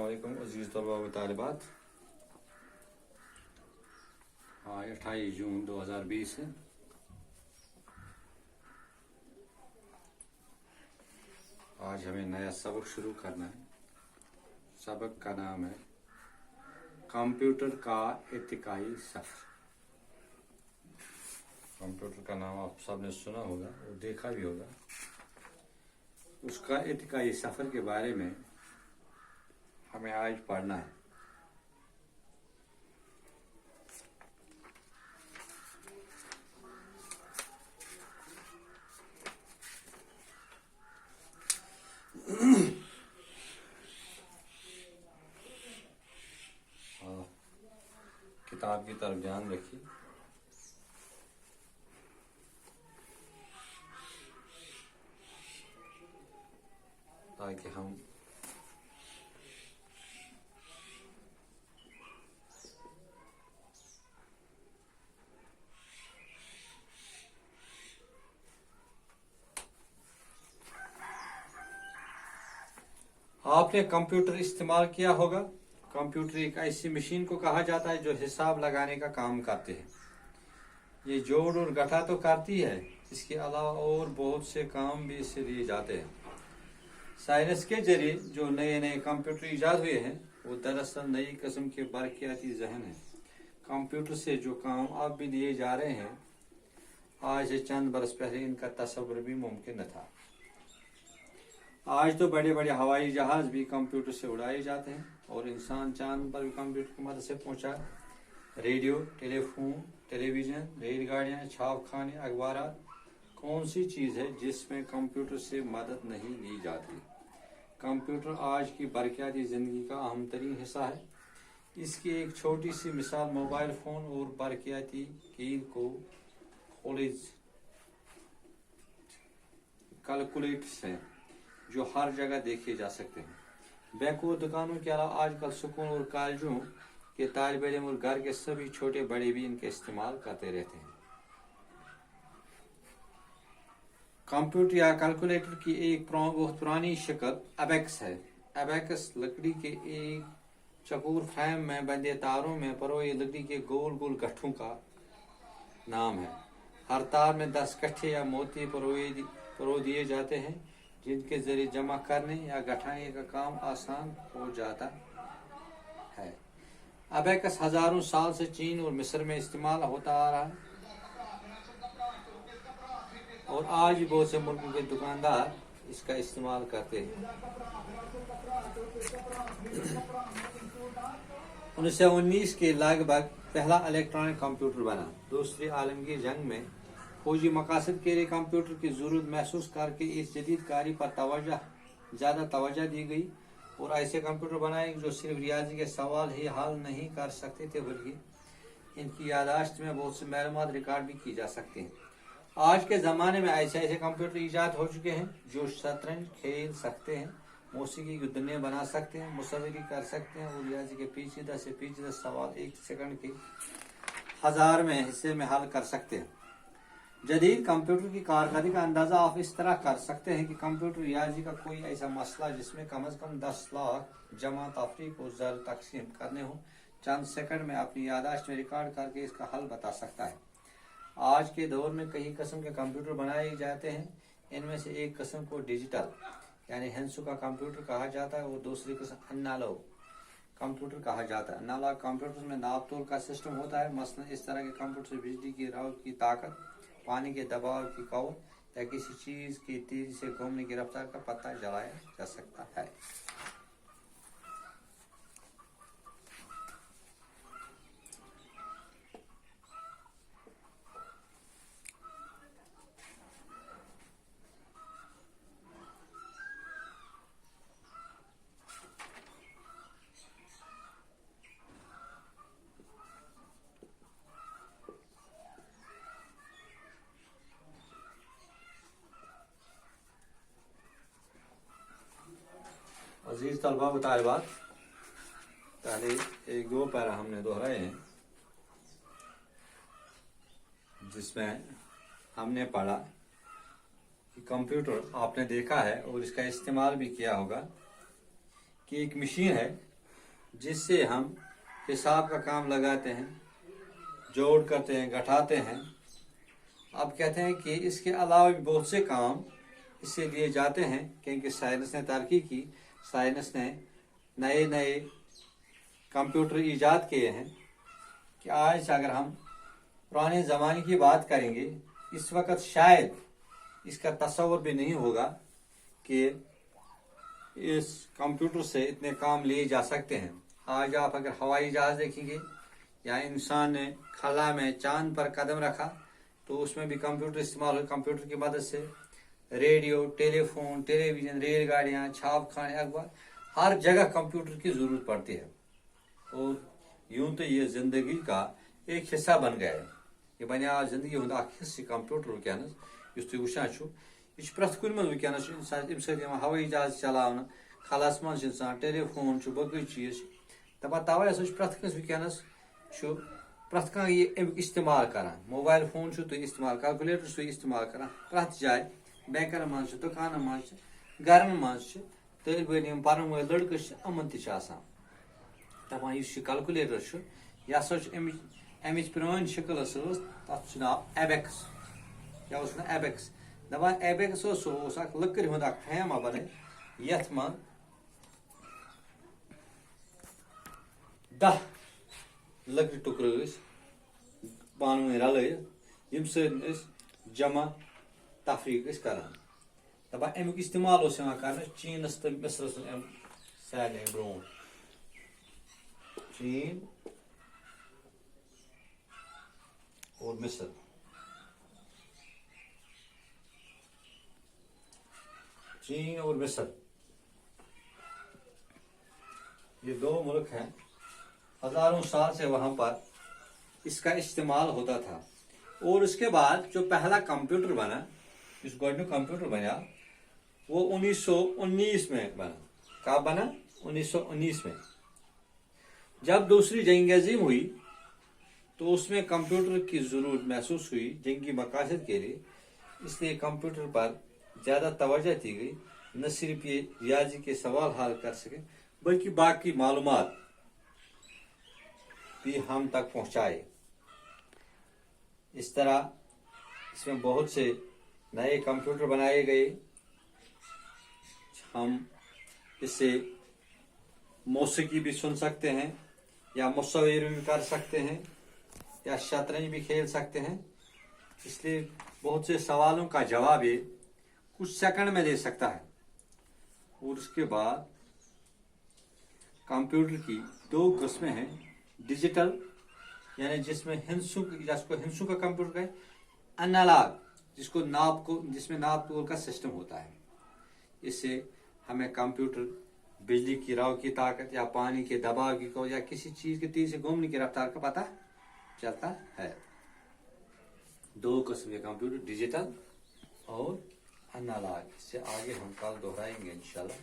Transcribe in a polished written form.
अस्सलाम वालेकुम अजीज़ तलबा व तालिबात। आज 28 जून 2020 है। आज हमें नया सबक शुरू करना है। सबक का नाम है कंप्यूटर का इर्तिकाई सफ़र। कंप्यूटर का नाम आप सबने सुना होगा और देखा भी होगा। उसका इर्तिकाई सफ़र के बारे में हमें आज पढ़ना है। किताब की तरफ ध्यान रखिए। ताकि हम आपने कंप्यूटर इस्तेमाल किया होगा। कंप्यूटर एक ऐसी मशीन को कहा जाता है जो हिसाब लगाने का काम करते हैं। ये जोड़ और घटा तो करती है, इसके अलावा और बहुत से काम भी इससे लिए जाते हैं। साइंस के जरिए जो नए नए कंप्यूटर इजाद हुए हैं वो दरअसल नई किस्म के बरकियाती जहन है। कंप्यूटर से जो काम अब भी लिए जा रहे हैं, आज से चंद बरस पहले इनका तस्वुर भी मुमकिन न था। आज तो बड़े बड़े हवाई जहाज भी कंप्यूटर से उड़ाए जाते हैं और इंसान चांद पर भी कंप्यूटर की मदद से पहुंचा है। रेडियो, टेलीफोन, टेलीविजन, रेलगाड़ियां, छापखाने, अखबार, कौन सी चीज़ है जिसमें कंप्यूटर से मदद नहीं ली जाती। कंप्यूटर आज की बरकियाती ज़िंदगी का अहम तरीन हिस्सा है। इसकी एक छोटी सी मिसाल मोबाइल फ़ोन और बरकियाती कील को कैलकुलेटर्स हैं जो हर जगह देखे जा सकते हैं। बैंक और दुकानों के अलावा आजकल स्कूल और कॉलेजों के तालिब इल्म और घर के सभी छोटे बड़े भी इनका इस्तेमाल करते रहते हैं। कंप्यूटर या कैलकुलेटर की एक बहुत पुरानी शक्ल अबेकस है। अबेकस लकड़ी के एक चकोर फ्रेम में बंधे तारों में परोए लकड़ी के गोल गोल गट्ठों का नाम है। हर तार में 10 गट्ठे या मोती परो दिए जाते हैं जिनके जरिए जमा करने या घटाने का काम आसान हो जाता है। अबेकस हजारों साल से चीन और मिस्र में इस्तेमाल होता आ रहा है और आज भी बहुत से मुल्कों के दुकानदार इसका इस्तेमाल करते हैं। 1919 के लगभग पहला इलेक्ट्रॉनिक कंप्यूटर बना। दूसरी आलमगीर जंग में फौजी मकासद के लिए कंप्यूटर की जरूरत महसूस करके इस जदीद कारी पर ज़्यादा तवज्जो दी गई और ऐसे कंप्यूटर बनाए जो सिर्फ रियाजी के सवाल ही हल नहीं कर सकते थे बल्कि इनकी यादाश्त में बहुत से मालूमात रिकॉर्ड भी की जा सकते हैं। आज के ज़माने में ऐसे ऐसे कंप्यूटर ईजाद हो चुके हैं जो शतरंज खेल सकते हैं, मौसीकी की दुनिया बना सकते हैं, मुसव्वरी कर सकते हैं और रियाजी के पेचीदा से पेचीदा सवाल 1 सेकंड के 1000 में हिस्से में हल कर सकते हैं। जदीद कंप्यूटर की कारकर्दगी का अंदाजा आप इस तरह कर सकते हैं कि कंप्यूटर रियाजी का कोई ऐसा मसला जिसमें कम से कम 10 लाख जमा तफरीक और ज़र तकसीम करने हो, चंद सेकंड में अपनी यादाश्त में रिकॉर्ड करके इसका हल बता सकता है। आज के दौर में कई किस्म के कंप्यूटर बनाए जाते हैं। इनमें से एक किस्म को डिजिटल यानी हेंसू का कंप्यूटर कहा जाता है और दूसरी किस्म एनालॉग कंप्यूटर कहा जाता है। एनालॉग कंप्यूटर में नाप तोल का सिस्टम होता है। मसलन इस तरह के कंप्यूटर से बिजली की राव की ताकत, पानी के दबाव की कौर या किसी चीज की तेजी से घूमने की रफ्तार का पता लगाया जा सकता है। अजीज तलबा व तालिबात, पहले 1-2 पैरा हमने दोहराए हैं जिसमें हमने पढ़ा कि कंप्यूटर आपने देखा है और इसका इस्तेमाल भी किया होगा कि एक मशीन है जिससे हम हिसाब का काम लगाते हैं, जोड़ करते हैं, घटाते हैं। अब कहते हैं कि इसके अलावा भी बहुत से काम इससे लिए जाते हैं, क्योंकि साइंस ने तरक्की की, साइंस ने नए नए कंप्यूटर ईजाद किए हैं कि आज अगर हम पुराने ज़माने की बात करेंगे, इस वक्त शायद इसका तस्वर भी नहीं होगा कि इस कंप्यूटर से इतने काम लिए जा सकते हैं। आज आप अगर हवाई जहाज देखेंगे या इंसान ने खला में चांद पर कदम रखा तो उसमें भी कंप्यूटर इस्तेमाल हो। कंप्यूटर की मदद से रेडियो, टेलीफोन, टेलीविजन, रेलगाड़ियाँ, छापखाने, अखबार, हर जगह कंप्यूटर की ज़रूरत पड़ती है। और यूं तो ये ज़िंदगी का एक हिस्सा बन गया है। ये बने आज ज़िंदगी हुंद अख हिस्से कंप्यूटर वुनकस युस तुम वुचान छो। यह प्रथ कुन मज वुनकस इंसान हवाई जहाज चलावन, खलास मज इंसान, टेलीफोन बकि चीज दपान तवे हसा प्रथ कस वुनकस प्रथ कह अमुक इस्तेमाल करान। मोबाइल फोन तुम इस्तेमाल, कैलकुलेटर तुम इस्तेमाल करान प्रथ जाए, बैंकन मज, दुकान मज, गरन मज, तलब पर्न वल लड़क अमन दपान इस कैलकुलेटर यह हसा अमिच पुरानी शक्ल तथ नाव एबेक्स। क्या एबेक्स दपान एबेक्स लकड़ हुंद फ्रेमा बन यथ मन 10 लकड़ टुकर पान वन रल यम जमा तफरीक करान। दपान अमुक इस्तेमाल कर चीनस तो मिस्रस सारे ब्रो। चीन और मिस्र, चीन और मिस्र, ये दो मुल्क हैं। हजारों साल से वहां पर इसका इस्तेमाल होता था। और उसके बाद जो पहला कंप्यूटर बना, इस गोल्डन कंप्यूटर बना, वो 1919 में बना। कब बना? 1919 में। जब दूसरी जंग अजीम हुई तो उसमें कंप्यूटर की जरूरत महसूस हुई जंगी मकासद के लिए, इसलिए कंप्यूटर पर ज़्यादा तवज्जो दी गई। न सिर्फ ये रियाजी के सवाल हल कर सके बल्कि बाकी मालूमात भी हम तक पहुंचाए। इस तरह इसमें बहुत से नए कंप्यूटर बनाए गए। हम इससे मौसीकी भी सुन सकते हैं, या मुसव्विर भी कर सकते हैं, या शतरंज भी खेल सकते हैं। इसलिए बहुत से सवालों का जवाब ये कुछ सेकंड में दे सकता है। और उसके बाद कंप्यूटर की 2 किस्में हैं। डिजिटल यानी जिसमें हिंसों का कंप्यूटर है, एनालॉग जिसमें नाप तोल का सिस्टम होता है। इससे हमें कंप्यूटर बिजली की राव की ताकत या पानी के दबाव की या किसी चीज के तेजी से घूमने की रफ्तार का पता चलता है। 2 किस्म के कंप्यूटर, डिजिटल और एनालॉग। इससे आगे हम कल दोहराएंगे इंशाल्लाह।